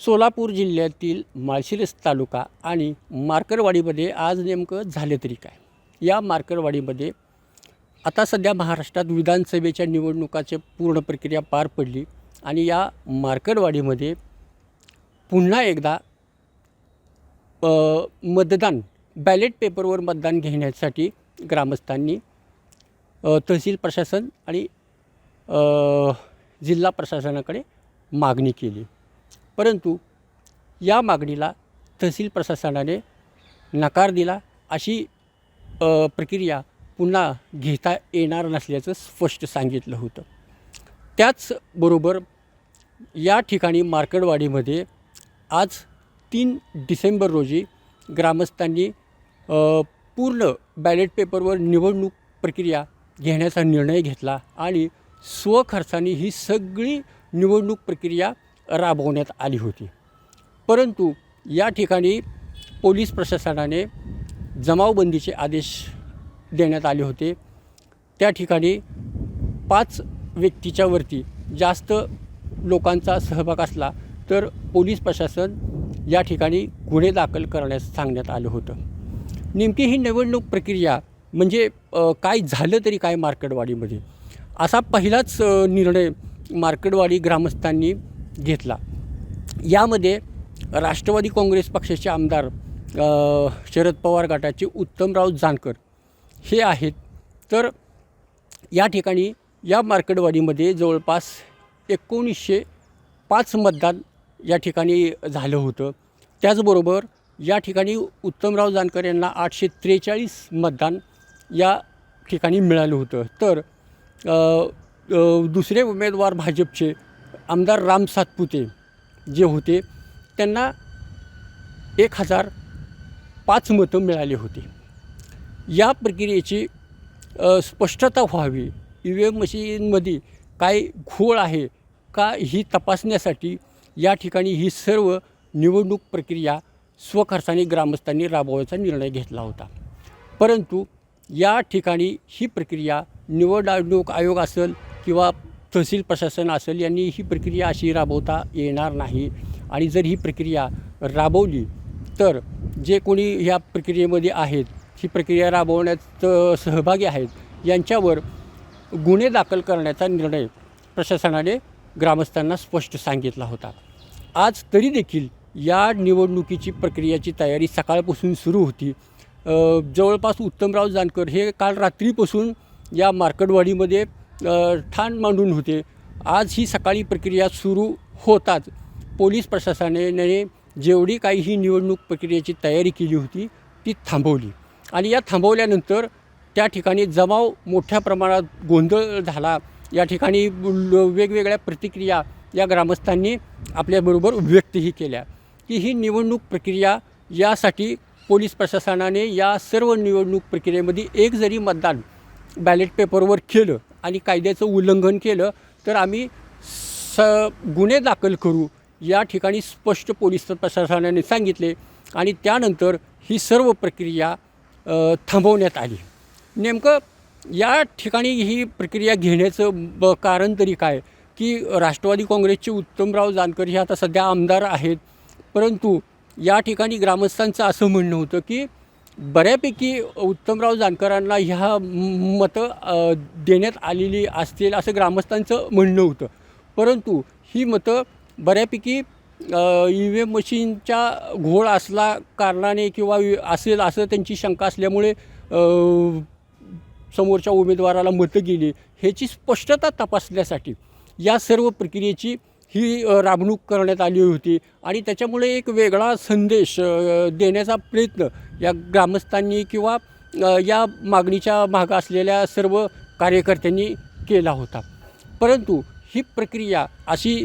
सोलापूर जिल्ह्यातील माळशिरस तालुका आणि मार्करवाडीमध्ये आज नेमकं झालं तरी काय? या मार्करवाडीमध्ये आता सध्या महाराष्ट्रात विधानसभेच्या निवडणुकाची पूर्ण प्रक्रिया पार पडली आणि या मार्करवाडीमध्ये पुन्हा एकदा मतदान बॅलेट पेपरवर मतदान घेण्यासाठी ग्रामस्थांनी तहसील प्रशासन आणि जिल्हा प्रशासनाकडे मागणी केली. परंतु या मागणीला तहसील प्रशासनाने नकार दिला. अशी प्रक्रिया पुन्हा घेता येणार नसल्याचं स्पष्ट सांगितलं होतं. त्याचबरोबर या ठिकाणी मार्करवाडीमध्ये आज 3 डिसेंबर रोजी ग्रामस्थांनी पूर्ण बॅलेट पेपरवर निवडणूक प्रक्रिया घेण्याचा निर्णय घेतला आणि स्वखर्चाने ही सगळी निवडणूक प्रक्रिया राबवण्यात आली होती. परंतु या ठिकाणी पोलीस प्रशासनाने जमावबंदीचे आदेश देण्यात आले होते. त्या ठिकाणी 5 व्यक्तीच्या वरती जास्त लोकांचा सहभाग असला तर पोलीस प्रशासन या ठिकाणी गुन्हे दाखल करण्यास सांगण्यात आलं होतं. नेमकी ही निवडणूक प्रक्रिया म्हणजे काय झालं तरी काय मार्करवाडीमध्ये, असा पहिलाच निर्णय मार्करवाडी ग्रामस्थांनी घेतला. यामध्ये राष्ट्रवादी काँग्रेस पक्षाचे आमदार शरद पवार गटाचे उत्तमराव जानकर हे आहेत. तर या ठिकाणी या मार्करवाडीमध्ये जवळपास 1905 मतदान या ठिकाणी झालं होतं. त्याचबरोबर या ठिकाणी उत्तमराव जानकर यांना 843 मतदान या ठिकाणी मिळालं होतं. तर दुसरे उमेदवार भाजपचे आमदार राम सातपुते जे होते त्यांना 1005 मतं मिळाली होती. या प्रक्रियेची स्पष्टता व्हावी, EVM मशीनमध्ये काय घोळ आहे का ही तपासण्यासाठी या ठिकाणी ही सर्व निवडणूक प्रक्रिया स्वखर्चाने ग्रामस्थांनी राबवायचा निर्णय घेतला होता. परंतु या ठिकाणी ही प्रक्रिया निवडणूक आयोग असेल किंवा तहसील प्रशासन असेल यांनी ही प्रक्रिया अशी राबवता येणार नाही. आणि जर ही प्रक्रिया राबवली तर जे कोणी ह्या प्रक्रियेमध्ये आहेत, ही प्रक्रिया राबवण्यात सहभागी आहेत, यांच्यावर गुन्हे दाखल करण्याचा निर्णय प्रशासनाने ग्रामस्थांना स्पष्ट सांगितला होता. आज तरी देखील या निवडणुकीची प्रक्रियाची तयारी सकाळपासून सुरू होती. जवळपास उत्तमराव जानकर हे काल रात्रीपासून या मार्करवाडीमध्ये ठाण मांडून होते. आज ही सकाळी प्रक्रिया सुरू होताच पोलीस प्रशासनाने जेवढी काही ही निवडणूक प्रक्रियेची तयारी केली होती ती थांबवली. आणि या थांबवल्यानंतर त्या ठिकाणी जमाव मोठ्या प्रमाणात गोंधळ झाला. या ठिकाणी वेगवेगळ्या प्रतिक्रिया या ग्रामस्थांनी आपल्याबरोबर व्यक्तही केल्या की ही निवडणूक प्रक्रिया यासाठी पोलीस प्रशासनाने या सर्व निवडणूक प्रक्रियेमध्ये एक जरी मतदान बॅलेट पेपरवर केलं आणि कायद्याचं उल्लंघन केलं तर आम्ही गुन्हे दाखल करू, या ठिकाणी स्पष्ट पोलीस प्रशासनाने सांगितले. आणि त्यानंतर ही सर्व प्रक्रिया थांबवण्यात आली. नेमकं या ठिकाणी ही प्रक्रिया घेण्याचं कारण तरी काय की राष्ट्रवादी काँग्रेसचे उत्तमराव जानकर हे आता सध्या आमदार आहेत. परंतु या ठिकाणी ग्रामस्थांचं असं म्हणणं होतं की बऱ्यापैकी उत्तमराव जानकरांना ह्या मतं देण्यात आलेली असतील असं ग्रामस्थांचं म्हणणं होतं. परंतु ही मतं बऱ्यापैकी EVM मशीनच्या घोळ असला कारणाने किंवा असेल असं त्यांची शंका असल्यामुळे समोरच्या उमेदवाराला मतं गेली, ह्याची स्पष्टता तपासण्यासाठी या सर्व प्रक्रियेची ही राबवणूक करण्यात आली होती. आणि त्याच्यामुळे एक वेगळा संदेश देण्याचा प्रयत्न या ग्रामस्थांनी किंवा या मागणीच्या मागं असलेल्या सर्व कार्यकर्त्यांनी केला होता. परंतु ही प्रक्रिया अशी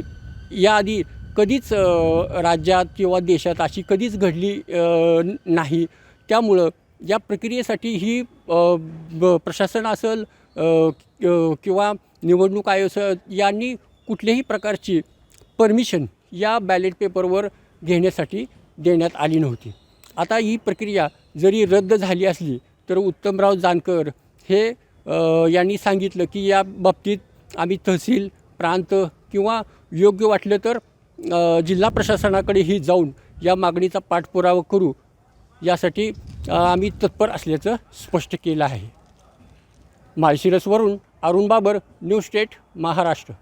याआधी कधीच राज्यात किंवा देशात अशी कधीच घडली नाही. त्यामुळं या प्रक्रियेसाठी ही प्रशासन असेल किंवा निवडणूक आयोग यांनी कुठल्याही प्रकारची परमिशन या बॅलेट पेपरवर घेण्यासाठी देण्यात आली नव्हती. आता ही प्रक्रिया जरी रद्द झाली असली तर उत्तमराव जानकर हे यांनी सांगितलं की या बाबतीत आम्ही तहसील, प्रांत किंवा योग्य वाटलं तर जिल्हा प्रशासनाकडेही जाऊन या मागणीचा पाठपुरावा करू यासाठी आम्ही तत्पर असल्याचं स्पष्ट केलं आहे. माळशिरसवरून अरुण बाबर, न्यूज स्टेट, महाराष्ट्र.